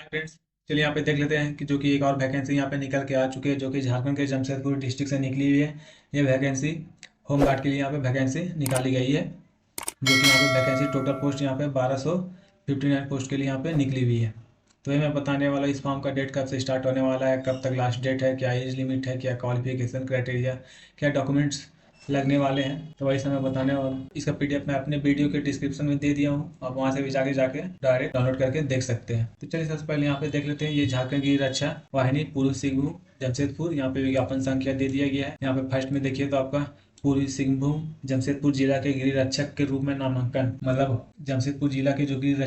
Hi friends, चलिए यहाँ पे देख लेते हैं कि जो कि एक और वैकेंसी यहाँ पे निकल के आ चुकी है, जो कि झारखंड के जमशेदपुर डिस्ट्रिक्ट से निकली हुई है। ये वैकेंसी होम गार्ड के लिए यहाँ पे वैकेंसी निकाली गई है, जो कि यहाँ पे वैकेंसी टोटल पोस्ट यहाँ पे 1259 पोस्ट के लिए यहाँ पे निकली हुई है। तो ये मैं बताने वाला इस फॉर्म का डेट कब से स्टार्ट होने वाला है, कब तक लास्ट डेट है, क्या एज लिमिट है, क्या क्वालिफिकेशन क्राइटेरिया, क्या डॉक्यूमेंट्स लगने वाले हैं, तो वही सब मैं बताने वाला हूँ। इसका पीडीएफ मैं अपने वीडियो के डिस्क्रिप्शन में दे दिया हूँ, आप वहाँ से भी जाके डायरेक्ट डाउनलोड करके देख सकते हैं। तो चलिए सबसे पहले यहाँ पे देख लेते हैं। ये झारखंड की रक्षा वाहिनी पूर्व सिंहभूम जमशेदपुर, यहाँ पे विज्ञापन संख्या दे दिया गया है। यहाँ पे फर्स्ट में देखिए तो आपका पूर्वी सिंहभूम जमशेदपुर जिला के गृह रक्षक के रूप में नामांकन, मतलब जमशेदपुर जिला के जो गृह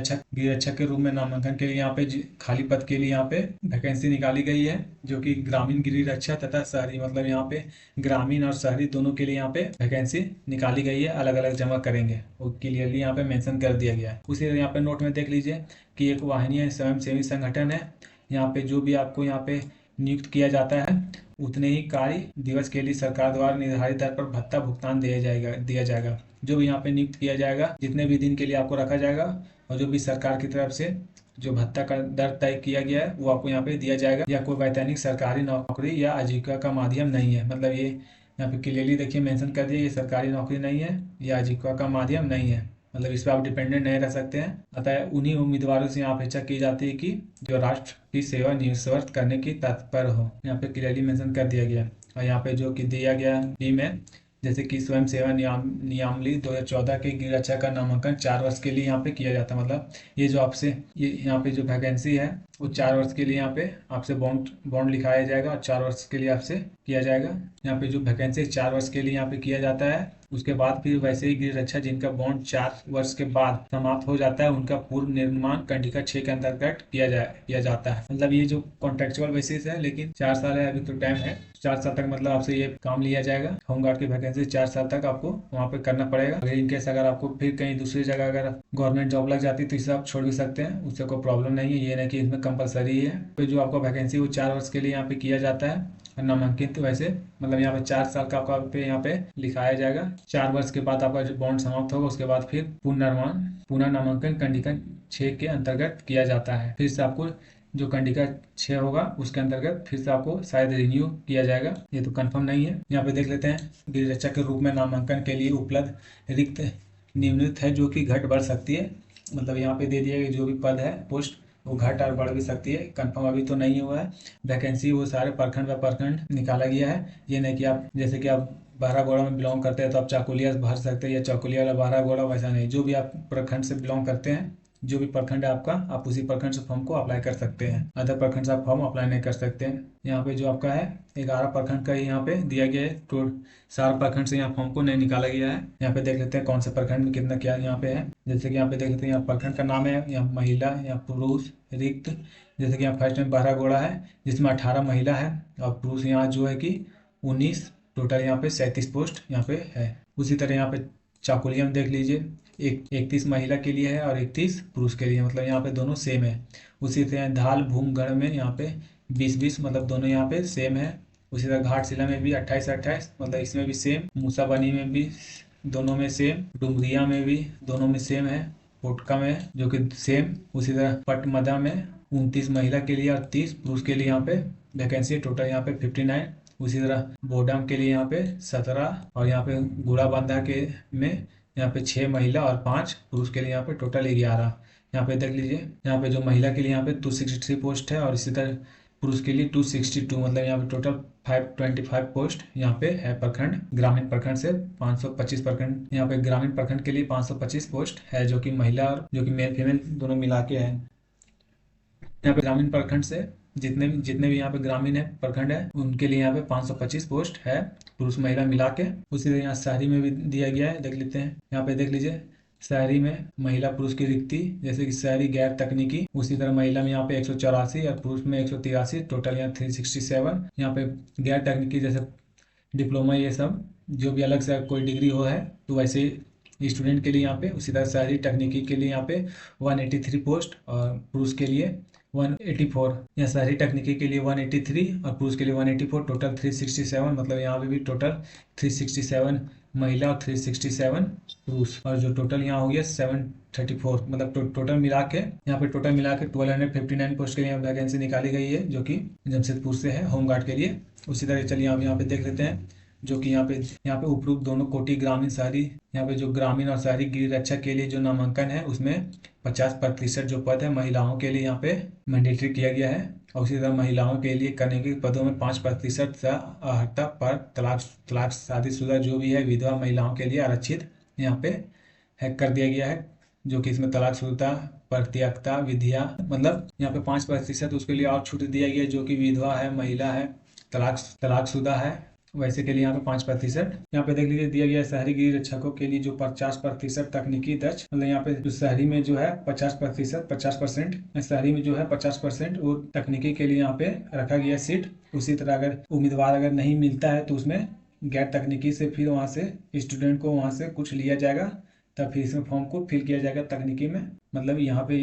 रक्षक के रूप में नामांकन के लिए यहाँ पे खाली पद के लिए यहाँ पे वैकेंसी निकाली गई है, जो कि ग्रामीण गृह रक्षा तथा शहरी, मतलब यहाँ पे ग्रामीण और शहरी दोनों के लिए यहाँ पे वैकेंसी निकाली गई है। अलग अलग जमा करेंगे, वो क्लियरली यहाँ पे मेंशन कर दिया गया है। उसी तरह यहाँ पे नोट में देख लीजिए कि एक वाहिनी स्वयं सेवी संगठन है। यहाँ पे जो भी आपको यहाँ पे नियुक्त किया जाता है, उतने ही कार्य दिवस के लिए सरकार द्वारा निर्धारित दर पर भत्ता भुगतान दिया जाएगा। जो भी यहाँ पे नियुक्त किया जाएगा, जितने भी दिन के लिए आपको रखा जाएगा, और जो भी सरकार की तरफ से जो भत्ता का दर तय किया गया है वो आपको यहाँ पे दिया जाएगा। या कोई वैतनिक सरकारी नौकरी या आजीविका का माध्यम नहीं है, मतलब ये यहाँ पे क्लियरली देखिए मेंशन कर दिया, ये सरकारी नौकरी नहीं है, या आजीविका का माध्यम नहीं है, मतलब इस पर आप डिपेंडेंट नहीं रह सकते हैं। अतः उन्हीं उम्मीदवारों से यहाँ अपेक्षा की जाती है कि जो राष्ट्र की सेवा निस्वार्थ करने की तत्पर हो, यहाँ पे क्लियरली मेंशन कर दिया गया। और यहाँ पे जो कि दिया गया बी में, जैसे कि स्वयं सेवा नियमावली 2014 के गृह रक्षा का नामांकन 4 वर्ष के लिए यहाँ पे किया जाता है। मतलब ये जो आपसे ये यहाँ पे जो वैकेंसी है वो 4 वर्ष के लिए यहाँ पे आपसे बॉन्ड बॉन्ड लिखाया जाएगा और 4 वर्ष के लिए आपसे किया जाएगा। यहाँ पे जो वैकेंसी 4 वर्ष के लिए यहाँ पे किया जाता है, उसके बाद फिर वैसे ही गृह रक्षा जिनका बॉन्ड 4 वर्ष के बाद समाप्त हो जाता है, उनका पूर्व निर्माण कंडिका 6 के अंतर्गत किया जाता है। मतलब ये जो कॉन्ट्रेक्चुअल बेसिस है, लेकिन 4 साल है, अभी तो टाइम है। 4 साल तक मतलब आपसे ये काम लिया जाएगा। होमगार्ड की वैकेंसी 4 साल तक आपको वहाँ पे करना पड़ेगा। अगर इनकेस अगर आपको फिर कहीं दूसरी जगह अगर गवर्नमेंट जॉब लग जाती है तो इसे आप छोड़ भी सकते हैं, उससे कोई प्रॉब्लम नहीं है। ये नहीं कि इसमें कंपलसरी है। तो जो आपका वैकेंसी वो 4 वर्ष के लिए यहाँ पे किया जाता है नामांकित। तो वैसे मतलब यहाँ पे 4 साल का आपका पे यहाँ पे लिखाया जाएगा। 4 वर्ष के बाद आपका जो बॉन्ड समाप्त होगा, उसके बाद फिर पुनः नामांकन कंडिका 6 के अंतर्गत किया जाता है। फिर से आपको जो कंडिका 6 होगा उसके अंतर्गत फिर से आपको शायद रिन्यू किया जाएगा, ये तो कंफर्म नहीं है। यहाँ पे देख लेते हैं, गृह रक्षा के रूप में नामांकन के लिए उपलब्ध रिक्त नियमित है, जो कि घट बढ़ सकती है। मतलब यहाँ पे दे दिया गया जो भी पद है पोस्ट, वो घट और बढ़ भी सकती है। कंफर्म अभी तो नहीं हुआ है। वैकेंसी वो सारे प्रखंड व प्रखंड निकाला गया है। ये नहीं कि आप जैसे कि आप बारागोड़ा में बिलोंग करते हैं तो आप चाकुलिया भर सकते हैं, या चाकुलिया वाला बारागोड़ा, वैसा नहीं। जो भी आप प्रखंड से बिलोंग करते हैं, जो भी प्रखंड है आपका, आप उसी प्रखंड से फॉर्म को अप्लाई कर सकते हैं। अदर प्रखंड से आप फॉर्म अप्लाई नहीं कर सकते हैं। यहाँ पे जो आपका है 11 प्रखंड का ही यहाँ पे दिया गया है। तो 4 प्रखंड से यहाँ फॉर्म को नहीं निकाला गया है। यहाँ पे देख लेते हैं कौन से प्रखंड में कितना क्या यहाँ पे है। जैसे कि यहाँ पे देख लेते हैं, यहाँ प्रखंड का नाम है, यहाँ महिला या पुरुष रिक्त। जैसे कि यहाँ फर्स्ट में बारागोड़ा है, जिसमें 18 महिला है, और पुरुष यहाँ जो है कि 19। टोटल यहाँ पे 37 पोस्ट यहाँ पे है। उसी तरह यहाँ पे चाकुलिया में देख लीजिए, 31 महिला के लिए है और 31 पुरुष के लिए, मतलब यहाँ पे दोनों सेम है। उसी तरह धाल भूमगढ़ में यहाँ पे 20-20, मतलब दोनों यहाँ पे सेम है। उसी तरह घाटशिला में भी 28-28, मतलब इसमें भी सेम। मूसाबनी में भी दोनों में सेम। डुमरिया में भी दोनों में सेम है। पोटका में जो कि सेम। उसी तरह पटमदा में 29 महिला के लिए और 30 पुरुष के लिए यहाँ पे वैकेंसी, टोटल यहाँ पे 59। उसी तरह बोडम के लिए यहाँ पे 17, और यहाँ पे गुड़ाबांधा के में यहाँ पे 6 महिला और 5 पुरुष के लिए यहाँ पे टोटल 11। यहाँ पे देख लीजिए, यहाँ पे जो महिला के लिए यहाँ पे 263 पोस्ट है, और इसी तरह पुरुष के लिए 262, मतलब यहाँ पे टोटल 525 पोस्ट यहाँ पे है। प्रखंड ग्रामीण प्रखंड से 525 प्रखंड, यहाँ पे ग्रामीण प्रखंड के लिए 525 पोस्ट है, जो कि महिला और जो कि मेल फीमेल दोनों मिला के है। यहाँ पे ग्रामीण प्रखंड से जितने भी यहाँ पे ग्रामीण है प्रखंड है, उनके लिए यहाँ पे 525 पोस्ट है, पुरुष महिला मिला के। उसी तरह यहाँ शहरी में भी दिया गया है, देख लेते हैं। यहाँ पे देख लीजिए, शहरी में महिला पुरुष की रिक्ति, जैसे कि शहरी गैर तकनीकी, उसी तरह महिला में यहाँ पे 184 और पुरुष में 183, टोटल यहाँ 367। यहाँ पे गैर तकनीकी जैसे डिप्लोमा, ये सब जो भी अलग से कोई डिग्री हो है, तो वैसे स्टूडेंट के लिए यहाँ पे। उसी तरह शहरी तकनीकी के लिए यहाँ पे 183 पोस्ट, और पुरुष के लिए 184। या शहरी तकनीकी के लिए 183 और पुरुष के लिए 184, टोटल 367। मतलब यहाँ पे भी टोटल 367 महिला और 367 पुरुष, और जो टोटल यहाँ हो गया 734, मतलब टोटल मिला के यहाँ पे टोटल मिला के 1259 पोस्ट के लिए वैकेंसी निकाली गई है, जो कि जमशेदपुर से है होमगार्ड के लिए। उसी तरह चलिए आप यहाँ पे देख लेते हैं, जो कि यहाँ पे उपरोक्त दोनों कोटि ग्रामीण शहरी, यहाँ पे जो ग्रामीण और शहरी गृह रक्षा के लिए जो नामांकन है उसमें 50% जो पद है महिलाओं के लिए यहाँ पे मैंडेटरी किया गया है। और उसी तरह महिलाओं के लिए करने के पदों में 5% से अर्हता पर तलाक शादीशुदा जो भी है विधवा महिलाओं के लिए आरक्षित यहाँ पे है कर दिया गया है, जो कि इसमें तलाकशुदा परित्यक्ता विधिया, मतलब यहाँ पे 5% उसके लिए और छूट दिया गया है, जो कि विधवा है, महिला है, तलाकशुदा है, वैसे के लिए यहाँ पे 5%। यहाँ पे देख लीजिए दिया गया है शहरी गृह रक्षकों के लिए जो 50% तकनीकी दक्ष, मतलब यहाँ पे जो शहरी में जो है 50% शहरी में जो है 50% और तकनीकी के लिए यहाँ पे रखा गया सीट। उसी तरह अगर उम्मीदवार अगर नहीं मिलता है तो उसमें गैर तकनीकी से फिर वहाँ से स्टूडेंट को वहाँ से कुछ लिया जाएगा, तब फिर इसमें फॉर्म को फिल किया जाएगा तकनीकी में। मतलब यहाँ पे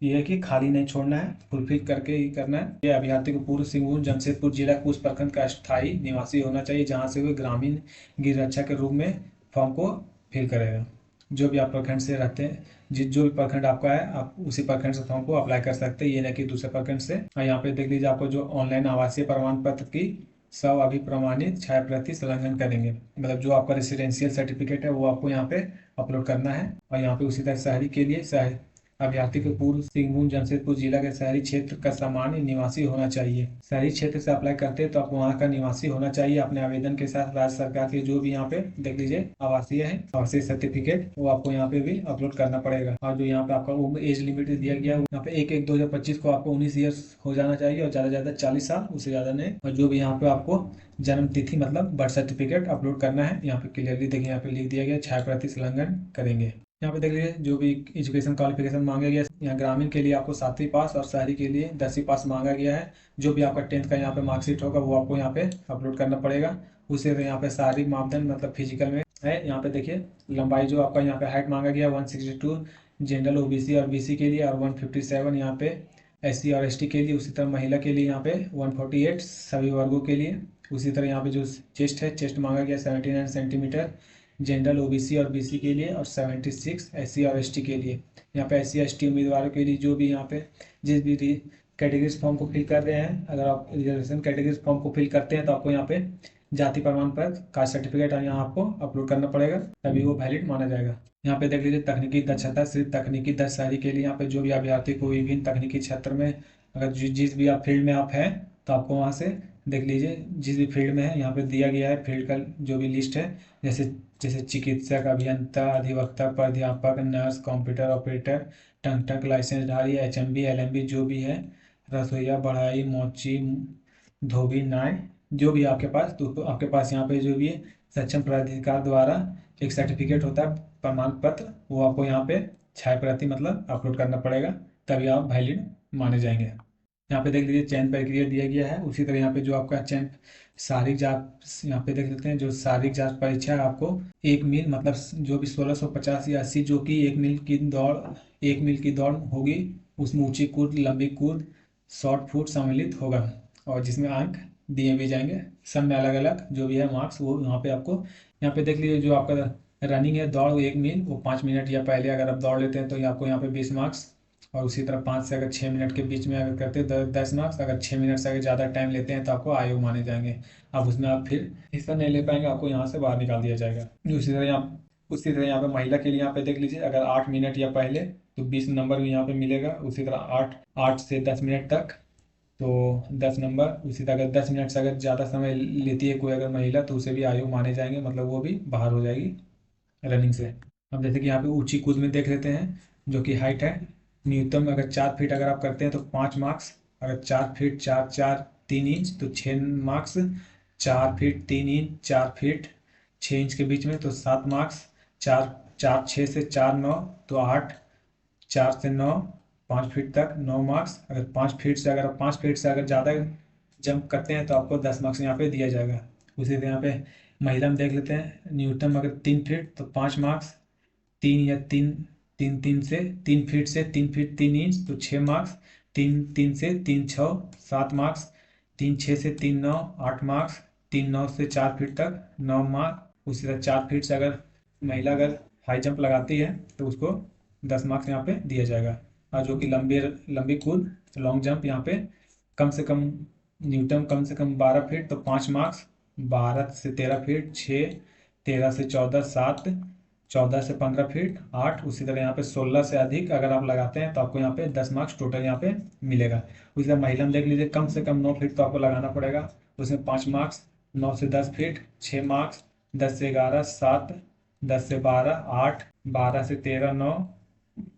ये है कि खाली नहीं छोड़ना है, फुलफिल करके ही करना है। ये अभ्यर्थी को पूर्व सिंहभूम जमशेदपुर जिला के उस प्रखंड का स्थायी निवासी होना चाहिए जहाँ से वे ग्रामीण गृह रक्षा के रूप में फॉर्म को फिल करेगा। जो भी आप प्रखंड से रहते हैं, जो भी प्रखंड आपका है आप उसी प्रखंड से फॉर्म को अप्लाई कर सकते हैं, ये नहीं कि दूसरे प्रखंड से। और यहाँ पे देख लीजिए आपको जो ऑनलाइन आवासीय प्रमाण पत्र की सब अभी प्रमाणित छायाप्रति संलग्न करेंगे, मतलब जो आपका रेसिडेंशियल सर्टिफिकेट है वो आपको यहाँ पे अपलोड करना है। और यहाँ पे उसी तरह शहरी के लिए अभ्यर्थी को पूर्व सिंहभूम जमशेदपुर जिला के शहरी क्षेत्र का सामान्य निवासी होना चाहिए। शहरी क्षेत्र से अप्लाई करते हैं तो आपको वहाँ का निवासी होना चाहिए। अपने आवेदन के साथ राज्य सरकार के जो भी यहाँ पे देख लीजिए आवासीय है, आवासीय सर्टिफिकेट वो आपको यहाँ पे भी अपलोड करना पड़ेगा। और जो यहाँ पे आपका उम्र एज लिमिट दिया गया है यहाँ पे 1/1/2025 को आपको 19 ईयर्स हो जाना चाहिए और ज़्यादा से ज़्यादा 40 साल, उससे ज़्यादा नहीं। और जो भी यहाँ पे आपको जन्म तिथि मतलब बर्थ सर्टिफिकेट अपलोड करना है, यहाँ पे क्लियरली देखिए यहाँ पे लिख दिया गया छायाप्रति संलग्न करेंगे। यहाँ पे देख लीजिए जो भी एजुकेशन क्वालिफिकेशन मांगा गया है, यहाँ ग्रामीण के लिए आपको 7वीं पास और शहरी के लिए 10वीं पास मांगा गया है। जो भी आपका 10th का यहाँ पे मार्कशीट होगा वो आपको यहाँ पे अपलोड करना पड़ेगा। उसे यहाँ पे शारीरिक मापदंड मतलब फिजिकल में है, यहाँ पे देखिए लंबाई जो आपका यहाँ पे हाइट मांगा गया 162 जनरल ओबीसी और बीसी के लिए, और 157 यहाँ पे एससी और एसटी के लिए। उसी तरह महिला के लिए यहाँ पे 148 सभी वर्गों के लिए। उसी तरह यहाँ पे जो चेस्ट है, चेस्ट मांगा गया 79 सेंटीमीटर जनरल ओबीसी और बीसी के लिए, और 76 एससी और एसटी के लिए। यहाँ पे एससी एसटी उम्मीदवारों के लिए जो भी यहाँ पे जिस भी कैटेगरीज फॉर्म को फिल कर रहे हैं, अगर आप रिजर्वेशन कैटेगरीज फॉर्म को फिल करते हैं तो आपको यहाँ पे जाति प्रमाण पत्र, कास्ट सर्टिफिकेट और यहाँ आपको अपलोड करना पड़ेगा, तभी वो वैलिड माना जाएगा। यहाँ पे देख लीजिए तकनीकी दक्षता, सिर्फ तकनीकी दक्ष शहरी के लिए यहाँ पे जो भी अभ्यर्थी को विभिन्न तकनीकी क्षेत्र में अगर जिस भी आप फील्ड में आप हैं तो आपको वहाँ से देख लीजिए जिस भी फील्ड में है यहाँ पे दिया गया है फील्ड का जो भी लिस्ट है, जैसे चिकित्सक, अभियंता, अधिवक्ता, प्राध्यापक, नर्स, कंप्यूटर ऑपरेटर, टंग लाइसेंसधारी, एचएमबी, एलएमबी जो भी है, रसोईया, बढ़ाई, मोची, धोबी, नाई, जो भी आपके पास, तो आपके पास यहाँ पे जो भी है सक्षम प्राधिकार द्वारा एक सर्टिफिकेट होता है प्रमाण पत्र, वो आपको यहाँ पे छायाप्रति मतलब अपलोड करना पड़ेगा, तभी आप वैलिड माने जाएंगे। यहाँ पे देख लीजिए चयन प्रक्रिया दिया गया है। उसी तरह यहाँ पे जो आपका चयन शारीरिक जांच यहाँ पे देख लेते हैं, जो शारीरिक जांच परीक्षा आपको 1 मील मतलब जो भी 1650 या 80 जो कि 1 मील की दौड़ होगी, उसमें ऊंची कूद, लंबी कूद, शॉर्ट फुट सम्मिलित होगा, और जिसमें अंक दिए भी जाएंगे। सब में अलग अलग जो भी है मार्क्स वो यहाँ पे आपको, यहाँ पे देख लीजिए जो आपका रनिंग है दौड़ 1 मील वो 5 मिनट या पहले अगर आप दौड़ लेते हैं तो आपको यहाँ पे 20 मार्क्स, और उसी तरह 5 से अगर 6 मिनट के बीच में अगर करते हैं तो 10 मार्क्स, अगर 6 मिनट से अगर ज़्यादा टाइम लेते हैं तो आपको आयु माने जाएंगे। अब उसमें आप फिर हिस्सा नहीं ले पाएंगे, आपको यहाँ से बाहर निकाल दिया जाएगा। उसी तरह यहाँ पे महिला के लिए यहाँ पे देख लीजिए अगर 8 मिनट या पहले तो 20 नंबर भी यहाँ पे मिलेगा। उसी तरह 8 से 10 मिनट तक तो 10 नंबर। उसी तरह अगर 10 मिनट से अगर ज़्यादा समय लेती है कोई अगर महिला तो उसे भी आयु माने जाएंगे, मतलब वो भी बाहर हो जाएगी रनिंग से। अब जैसे कि यहाँ पे ऊंची कूद में देख लेते हैं जो कि हाइट है न्यूनतम अगर 4 फीट अगर आप करते हैं तो 5 मार्क्स, अगर 4 फीट 3 इंच तो 6 marks, 4 feet 3 inch 4 feet 6 inch के बीच में तो 7 मार्क्स, 4 6 से 4 9 तो 8, 4 से 9 5 फीट तक 9 मार्क्स। अगर 5 फीट से अगर ज़्यादा जंप करते हैं तो आपको 10 मार्क्स यहाँ पे दिया जाएगा। उसी तरह यहाँ पे महिला में देख लेते हैं न्यूनतम अगर 3 फीट तो 5 मार्क्स, 3 फीट से 3 फीट 3 इंच तो 6 मार्क्स, 3 से 3 6 7 मार्क्स, 3 6 से 3 9 8 मार्क्स, 3 9 से 4 फीट तक 9 मार्क्स, उसी तरह 4 फीट से अगर महिला अगर हाई जंप लगाती है तो उसको 10 मार्क्स यहाँ पे दिया जाएगा। और जो कि लंबी लंबी कूद लॉन्ग जंप यहाँ पे कम से कम न्यूनतम कम से कम 12 फीट तो 5 मार्क्स, 12 से 13 फीट 6, 13 से 14 7, 14 से 15 फीट 8, उसी तरह यहाँ पे 16 से अधिक अगर आप लगाते हैं तो आपको यहाँ पे 10 मार्क्स टोटल यहाँ पे मिलेगा। उसी तरह महिला में देख लीजिए, कम से कम 9 फीट तो आपको लगाना पड़ेगा, उसमें 5 मार्क्स, 9 से 10 फीट 6 मार्क्स, 10 से 11 7, 10 से 12 8, 12 से 13 9,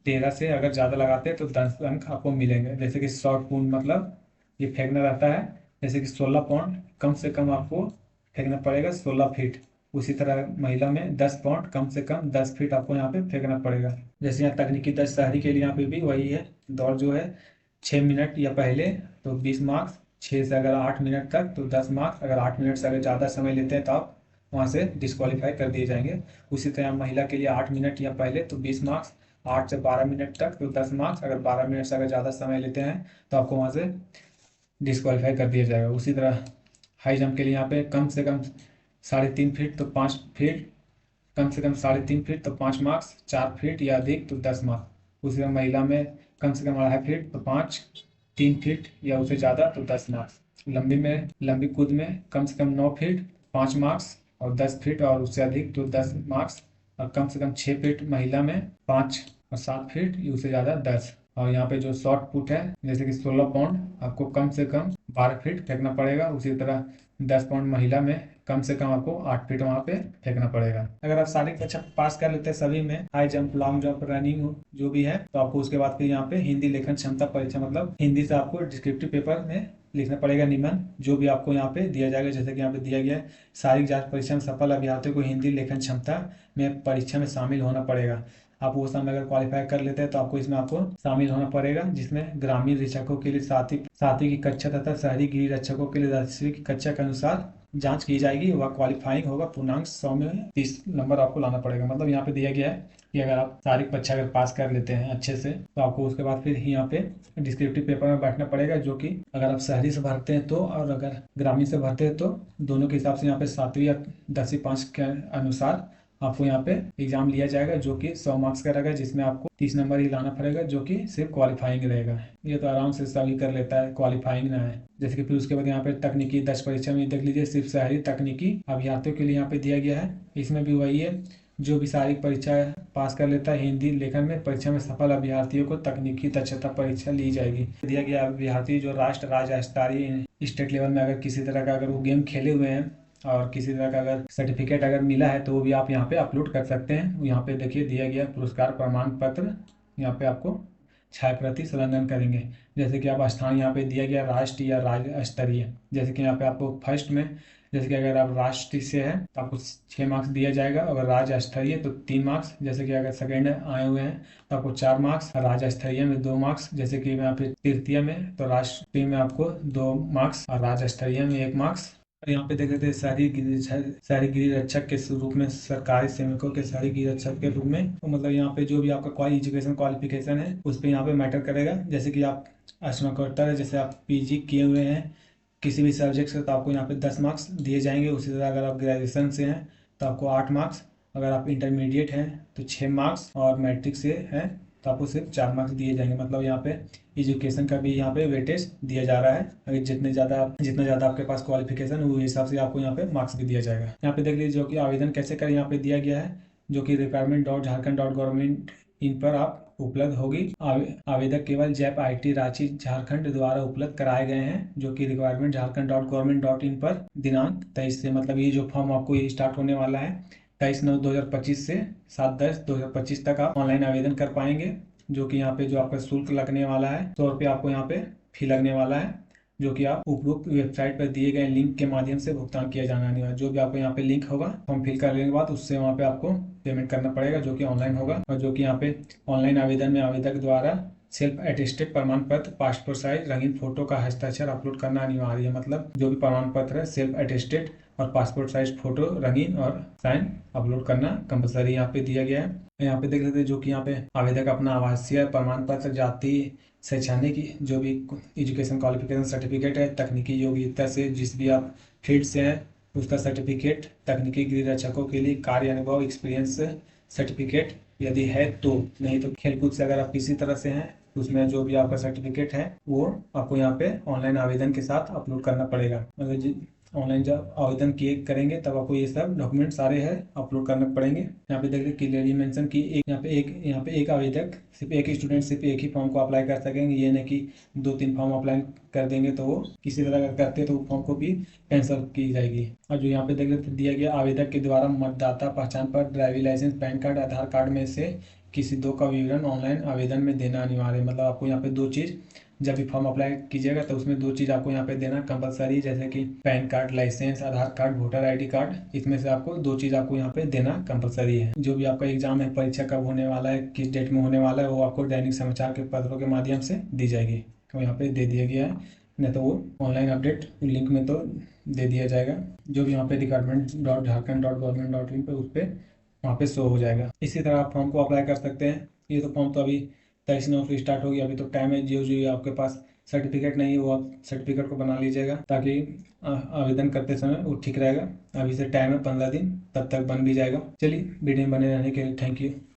13 से अगर ज़्यादा लगाते हैं तो 10 अंक आपको मिलेंगे। जैसे कि शॉर्ट पून मतलब ये फेंकना रहता है, जैसे कि 16 पॉइंट कम से कम आपको फेंकना पड़ेगा 16 फीट। उसी तरह महिला में 10 पॉइंट कम से कम 10 फीट आपको यहाँ पे फेंकना पड़ेगा। जैसे यहाँ तकनीकी 10 शहरी के लिए यहाँ पे भी वही है, दौड़ जो है 6 मिनट या पहले तो 20 मार्क्स, 6 से अगर 8 मिनट तक तो 10 मार्क्स, अगर 8 मिनट से अगर ज़्यादा समय लेते हैं तो आप वहाँ से डिस्क्वालीफाई कर दिए जाएंगे। उसी तरह महिला के लिए 8 मिनट या पहले तो 20 मार्क्स, 8 से 12 मिनट तक तो 10 मार्क्स, अगर 12 मिनट से अगर ज़्यादा समय लेते हैं तो आपको वहाँ से डिस्क्वालीफाई कर दिया जाएगा। उसी तरह हाई जंप के लिए यहाँ पे कम से कम 3.5 फीट तो 5 फीट, कम से कम 3.5 फीट तो 5 मार्क्स, 4 फीट या अधिक तो 10 मार्क्स। उसी तरह महिला में कम से कम 2.5 फीट तो 5, 3 फीट या उससे ज़्यादा तो 10 मार्क्स। लंबी कूद में कम से कम 9 फीट 5 मार्क्स, और 10 फीट और उससे अधिक तो 10 मार्क्स, और कम से कम 6 फीट महिला में 5, और 7 फीट या उससे ज़्यादा 10। और यहाँ पे जो शॉर्ट पुट है जैसे कि 16 पाउंड आपको कम से कम 12 फीट फेंकना पड़ेगा। उसी तरह 10 पाउंड महिला में कम से कम आपको 8 फीट वहाँ पे फेंकना पड़ेगा। अगर आप सारी परीक्षा पास कर लेते हैं सभी में, high jump long jump running जो भी है, तो आपको उसके बाद फिर यहाँ पे हिंदी लेखन क्षमता परीक्षा मतलब हिंदी से आपको डिस्क्रिप्टिव पेपर में लिखना पड़ेगा निबंध, जो भी आपको यहाँ पे दिया जाएगा। जैसे कि यहाँ पे दिया गया है, शारीरिक जांच परीक्षा में सफल अभ्यर्थियों को हिंदी लेखन क्षमता में परीक्षा में शामिल होना पड़ेगा। आप वो समय अगर क्वालिफाई कर लेते हैं तो आपको इसमें आपको शामिल होना पड़ेगा, जिसमें ग्रामीण शिक्षकों के लिए सातवीं की कक्षा तथा शहरी गृह रक्षकों के लिए 10वीं की कक्षा के अनुसार जांच की जाएगी। वह क्वालिफाइंग होगा, पूर्णांक 100 में 30 नंबर आपको लाना पड़ेगा। मतलब यहाँ पे दिया गया है कि अगर आप सारी परीक्षा अगर पास कर लेते हैं अच्छे से तो आपको उसके बाद फिर यहाँ पे डिस्क्रिप्टिव पेपर में बैठना पड़ेगा, जो कि अगर आप शहरी से भरते हैं तो, और अगर ग्रामीण से भरते हैं तो दोनों के हिसाब से यहाँ पे 7वीं या 10वीं पास के अनुसार आपको यहाँ पे एग्जाम लिया जाएगा, जो कि 100 मार्क्स का रहेगा, जिसमें आपको 30 नंबर ही लाना पड़ेगा, जो कि सिर्फ क्वालिफाइंग रहेगा। ये तो आराम से सभी कर लेता है, क्वालिफाइंग ना है। जैसे कि फिर उसके बाद यहाँ पे तकनीकी 10 परीक्षा में देख लीजिए, सिर्फ शहरी तकनीकी अभ्यर्थियों के लिए यहाँ पे दिया गया है। इसमें भी वही है, जो भी सारी परीक्षा पास कर लेता है हिंदी लेखन में परीक्षा में सफल अभ्यर्थियों को तकनीकी दक्षता परीक्षा ली जाएगी। दिया गया अभ्यर्थी जो राष्ट्र राज्य स्तरीय स्टेट लेवल में अगर किसी तरह का अगर वो गेम खेले हुए हैं और किसी तरह का अगर सर्टिफिकेट अगर मिला है तो वो भी आप यहाँ पे अपलोड कर सकते हैं। यहाँ पे देखिए दिया गया पुरस्कार प्रमाण पत्र, यहाँ पे आपको छाया प्रति संलग्न करेंगे। जैसे कि आप स्थान यहाँ पे दिया गया राष्ट्रीय या राज्य स्तरीय, जैसे कि यहाँ पे आपको फर्स्ट में जैसे कि अगर आप राष्ट्रीय से है तो आपको 6 मार्क्स दिया जाएगा, अगर राज्य स्तरीय तो 3 मार्क्स, जैसे कि अगर सेकेंड आए हुए हैं तो आपको 4 मार्क्स, राज्य स्तरीय में 2 मार्क्स, जैसे कि यहाँ पे तृतीय में तो राष्ट्रीय में आपको 2 मार्क्स और राज्य स्तरीय में 1 मार्क्स। और यहाँ पे देख लेते हैं शहरी गृह रक्षक के रूप में, सरकारी सेवकों के शहरी गृह रक्षक के रूप में, तो मतलब यहाँ पे जो भी आपका एजुकेशन क्वालिफिकेशन है उस पर यहाँ पे मैटर करेगा। जैसे कि आप स्नातकोत्तर है, जैसे आप पीजी किए हुए हैं किसी भी सब्जेक्ट से तो आपको यहाँ पे 10 मार्क्स दिए जाएंगे। उसी तरह अगर आप ग्रेजुएशन से हैं तो आपको 8 मार्क्स, अगर आप इंटरमीडिएट हैं तो 6 मार्क्स, और मैट्रिक से हैं तो आपको सिर्फ 4 मार्क्स दिए जाएंगे। मतलब यहाँ पे एजुकेशन का भी यहाँ पे वेटेज दिया जा रहा है, अगर जितना ज़्यादा आपके पास क्वालिफिकेशन वो हिसाब से आपको यहाँ पे मार्क्स भी दिया जाएगा। यहाँ पे देख लीजिए जो कि आवेदन कैसे करें, यहाँ पे दिया गया है जो कि requirement.jharkhand.government इन पर आप उपलब्ध होगी। आवेदक केवल जैप आईटी रांची झारखंड द्वारा उपलब्ध कराए गए हैं, जो कि requirement.jharkhand.government.in पर दिनांक 23 से, मतलब ये जो फॉर्म आपको ये स्टार्ट होने वाला है 23/9/2025 से 7/10/2025 तक आप ऑनलाइन आवेदन कर पाएंगे। जो कि यहाँ पे जो आपका शुल्क लगने वाला है 100 रुपये आपको यहाँ पे फी लगने वाला है, जो कि आप उपरोक्त वेबसाइट पर दिए गए लिंक के माध्यम से भुगतान किया जाना है। जो भी आपको यहाँ पे लिंक होगा फॉर्म फिल करने के बाद उससे वहाँ पे आपको पेमेंट करना पड़ेगा, जो कि ऑनलाइन होगा। और जो कि यहाँ पे ऑनलाइन आवेदन में आवेदक द्वारा सेल्फ अटेस्टेड प्रमाण पत्र, पासपोर्ट साइज रंगीन फोटो का हस्ताक्षर अपलोड करना अनिवार्य है। मतलब जो भी प्रमाण पत्र है सेल्फ अटेस्टेड और पासपोर्ट साइज फोटो रंगीन और साइन अपलोड करना कंपलसरी यहाँ पे दिया गया है। यहाँ पे देख लेते हैं जो कि यहाँ पे आवेदक अपना आवासीय प्रमाण पत्र, जाति, शैक्षणिक जो भी एजुकेशन क्वालिफिकेशन सर्टिफिकेट है, तकनीकी योग्यता से जिस भी आप फील्ड से हैं उसका सर्टिफिकेट, तकनीकी गृह रक्षकों के लिए कार्य अनुभव एक्सपीरियंस सर्टिफिकेट यदि है तो, नहीं तो खेलकूद से अगर आप किसी तरह से हैं उसमें जो भी आपका सर्टिफिकेट है वो आपको यहाँ पे ऑनलाइन आवेदन के साथ अपलोड करना पड़ेगा। अगर ऑनलाइन जब आवेदन किए करेंगे तब आपको ये सब डॉक्यूमेंट सारे हैं अपलोड करने पड़ेंगे। यहाँ पे देखिए क्लियरली मेंशन कि एक यहाँ पे एक आवेदक सिर्फ एक स्टूडेंट सिर्फ एक ही फॉर्म को अप्लाई कर सकेंगे। ये नहीं कि 2-3 फॉर्म अप्लाई कर देंगे तो वो किसी तरह अगर करते तो फॉर्म को भी कैंसिल की जाएगी। और जो यहाँ पे देख लेते दिया गया, आवेदक के द्वारा मतदाता पहचान पत्र, ड्राइविंग लाइसेंस, पैन कार्ड, आधार कार्ड में से किसी दो का विवरण ऑनलाइन आवेदन में देना अनिवार्य है। मतलब आपको यहाँ पे 2 चीज़, जब भी फॉर्म अप्लाई कीजिएगा तो उसमें 2 चीज़ आपको यहाँ पे देना कंपलसरी, जैसे कि पैन कार्ड, लाइसेंस, आधार कार्ड, वोटर आईडी कार्ड। इसमें से आपको 2 चीज़ आपको यहाँ पे देना कंपलसरी है। जो भी आपका एग्जाम है, परीक्षा कब होने वाला है, किस डेट में होने वाला है, वो आपको दैनिक समाचार के पत्रों के माध्यम से दी जाएगी। तो यहाँ पे दे दिया गया है, नहीं तो वो ऑनलाइन अपडेट लिंक में तो दे दिया जाएगा। जो भी यहाँ पे department.jharkhand.government.in पे उस पर वहाँ पे शो हो जाएगा। इसी तरह आप फॉर्म को अप्लाई कर सकते हैं। ये तो फॉर्म तो अभी 23 नवंबर स्टार्ट हो गया, अभी तो टाइम है। जो आपके पास सर्टिफिकेट नहीं है वो आप सर्टिफिकेट को बना लीजिएगा, ताकि आवेदन करते समय वो ठीक रहेगा। अभी से टाइम है 15 दिन, तब तक बन भी जाएगा। चलिए, वीडियो में बने रहने के लिए थैंक यू।